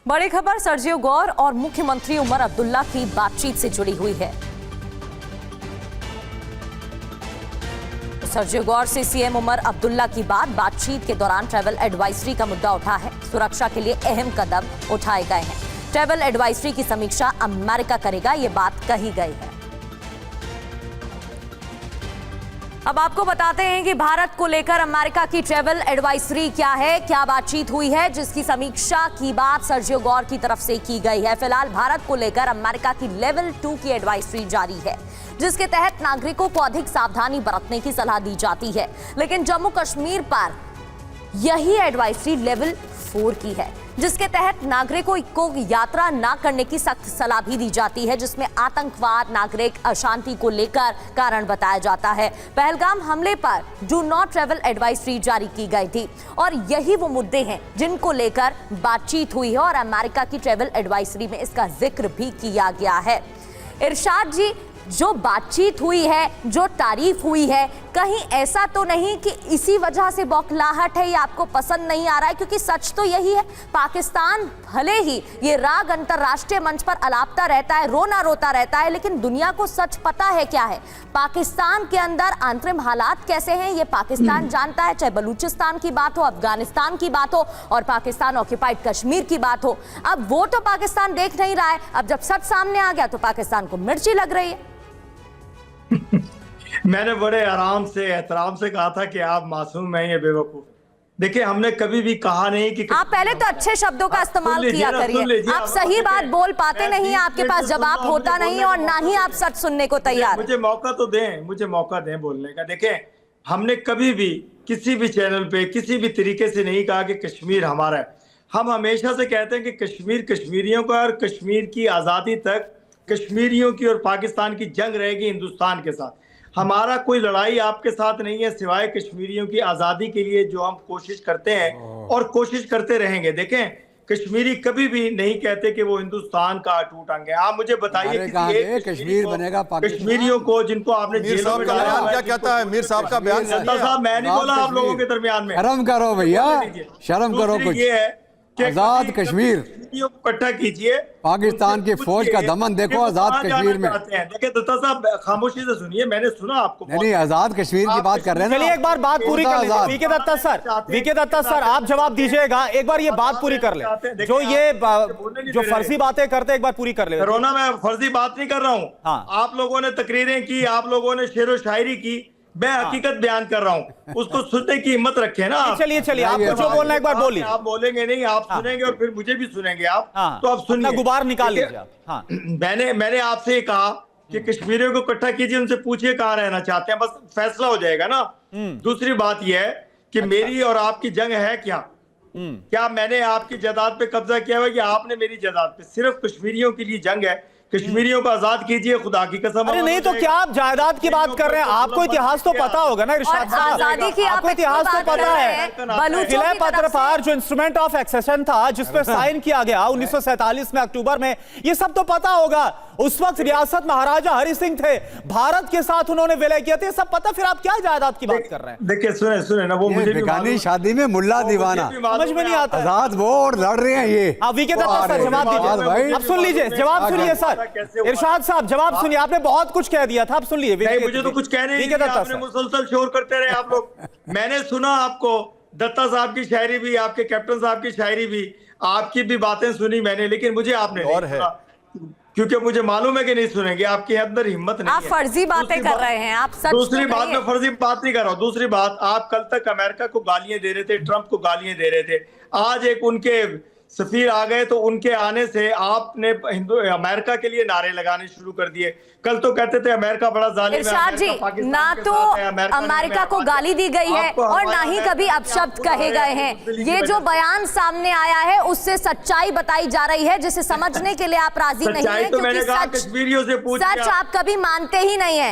बड़ी खबर सर्जियो गौर और मुख्यमंत्री उमर अब्दुल्ला की बातचीत से जुड़ी हुई है। सर्जियो गौर से सीएम उमर अब्दुल्ला की बातचीत के दौरान ट्रैवल एडवाइजरी का मुद्दा उठा है। सुरक्षा के लिए अहम कदम उठाए गए हैं। ट्रैवल एडवाइजरी की समीक्षा अमेरिका करेगा, ये बात कही गई है। अब आपको बताते हैं कि भारत को लेकर अमेरिका की ट्रैवल एडवाइजरी क्या है, क्या बातचीत हुई है, जिसकी समीक्षा की बात सर्जियो गौर की तरफ से की गई है। फिलहाल भारत को लेकर अमेरिका की लेवल 2 की एडवाइजरी जारी है, जिसके तहत नागरिकों को अधिक सावधानी बरतने की सलाह दी जाती है। लेकिन जम्मू कश्मीर पर यही एडवाइजरी लेवल 4 की है, जिसके तहत नागरिकों को यात्रा न करने की सख्त सलाह भी दी जाती है, जिसमें आतंकवाद, नागरिक अशांति को लेकर कारण बताया जाता है। पहलगाम हमले पर डू नॉट ट्रैवल एडवाइजरी जारी की गई थी और यही वो मुद्दे हैं जिनको लेकर बातचीत हुई है और अमेरिका की ट्रैवल एडवाइजरी में इसका जिक्र भी किया गया है। इरशाद जी, जो बातचीत हुई है, जो तारीफ हुई है, कहीं ऐसा तो नहीं कि इसी वजह से बौखलाहट है या आपको पसंद नहीं आ रहा है? क्योंकि सच तो यही है, पाकिस्तान भले ही ये राग अंतरराष्ट्रीय मंच पर अलापता रहता है, रोना रोता रहता है, लेकिन दुनिया को सच पता है क्या है। पाकिस्तान के अंदर आंतरिक हालात कैसे हैं ये पाकिस्तान जानता है, चाहे बलूचिस्तान की बात हो, अफगानिस्तान की बात हो और पाकिस्तान ऑक्यूपाइड कश्मीर की बात हो। अब वो तो पाकिस्तान देख नहीं रहा है, अब जब सच सामने आ गया तो पाकिस्तान को मिर्ची लग रही है। मैंने बड़े आराम से एहतराम से कहा था कि आप मासूम हैं, ये बेवकूफ। देखिए, हमने कभी भी कहा नहीं कि आप पहले तो अच्छे शब्दों का इस्तेमाल किया करिए। आप सही बात बोल पाते नहीं, आपके पास जवाब होता नहीं और ना ही आप सच सुनने को तैयार। मुझे मौका तो दें, मुझे मौका दें बोलने का। देखें, हमने कभी भी किसी भी चैनल पे किसी भी तरीके से नहीं कहा कि कश्मीर हमारा है। हम हमेशा से कहते हैं कि कश्मीर कश्मीरियों का, और कश्मीर की आज़ादी तक कश्मीरियों की और पाकिस्तान की जंग रहेगी हिंदुस्तान के साथ। हमारा कोई लड़ाई आपके साथ नहीं है, सिवाय कश्मीरियों की आज़ादी के लिए जो हम कोशिश करते हैं और कोशिश करते रहेंगे। देखें, कश्मीरी कभी भी नहीं कहते कि वो हिंदुस्तान का अटूट अंग है। आप मुझे बताइए कश्मीर बनेगा कश्मीरियों को जिनको आपने जेलों में डाला, क्या कहता है मीर साहब का बयान? साहब, मैं नहीं बोला आप लोगों के दरमियान में। शर्म करो भैया, शर्म करो। कुछ ये है कि आजाद कश्मीर को इकट्ठा कीजिए, पाकिस्तान की फौज का दमन देखो आजाद कश्मीर में। देखिए दत्ता साहब, खामोशी से सुनिए, मैंने सुना आपको। नहीं, आजाद कश्मीर की बात कर रहे हैं। चलिए एक बार बात पूरी कर लें। वीके दत्ता सर आप जवाब दीजिएगा, एक बार ये बात पूरी कर ले। जो फर्जी बातें करते एक बार पूरी कर ले। कोरोना में फर्जी बात नहीं कर रहा हूँ। आप लोगों ने तकरीरें की, आप लोगों ने शेरो शायरी की, मैं हकीकत बयान कर रहा हूँ, उसको सुनने की हिम्मत रखे ना। चलिए आपको जो बोलना एक बार बोलिए। आप बोलेंगे नहीं, आप सुनेंगे और फिर मुझे भी सुनेंगे आप। तो आप सुनिए, गुबार निकाल लीजिए। मैंने आपसे ये कहा कि कश्मीरियों को इकट्ठा कीजिए, उनसे पूछिए कहाँ रहना चाहते हैं, बस फैसला हो जाएगा ना। दूसरी बात यह है कि मेरी और आपकी जंग है क्या मैंने आपकी जायदाद पे कब्जा किया हुआ, कि आपने मेरी जायदाद पे? सिर्फ कश्मीरियों के लिए जंग है। कश्मीरियों को आजाद कीजिए, खुदा की कसम। अरे नहीं तो क्या आप जायदाद की बात कर रहे हैं? आपको इतिहास तो पता होगा ना इरशाद साहब, आजादी की आपको इतिहास तो पता है। किले पत्रपार जो इंस्ट्रूमेंट ऑफ एक्सेशन था, जिसपे साइन किया गया 1947 में अक्टूबर में, ये सब तो पता होगा। उस वक्त रियासत महाराजा हरि सिंह थे, भारत के साथ उन्होंने विलय किया था, सब पता। फिर आप क्या जायदाद की बात कर रहे हैं? देखिए, सुने ना, वो मुझे बेगानी शादी में मुल्ला दीवाना समझ में नहीं आता। आजाद वो और लड़ रहे हैं ये। वीके दत्ता सर जवाब दीजिए। अब सुन लीजिए, जवाब सुनिए सर। इरशाद साहब जवाब सुनिए, आपने बहुत कुछ कह दिया था, आप सुन लीजिए। मुझे तो कुछ कहने नहीं, आपने मुसलसल शोर करते रहे आप लोग। मैंने सुना आपको, दत्ता साहब की शायरी भी, आपके कैप्टन साहब की शायरी भी, आपकी भी बातें सुनी मैंने, लेकिन मुझे आपने नहीं सुना, क्योंकि मुझे मालूम है कि नहीं सुनेंगे, आपके अंदर हिम्मत नहीं है। आप फर्जी बातें कर रहे हैं, आप सच। दूसरी बात, मैं फर्जी बात नहीं कर रहा हूँ। दूसरी बात, आप कल तक अमेरिका को गालियां दे रहे थे, ट्रंप को गालियां दे रहे थे। आज एक उनके सफीर आ गए, तो उनके आने से आपने अमेरिका के लिए नारे लगाने शुरू कर दिए। कल तो कहते थे अमेरिका बड़ा जालिम है। इरशाद जी, ना तो अमेरिका को गाली दी गई है और ना ही कभी अपशब्द कहे गए हैं। ये जो बयान सामने आया है उससे सच्चाई बताई जा रही है, जिसे समझने के लिए आप राजी नहीं है, क्योंकि सच आप कभी मानते ही नहीं है।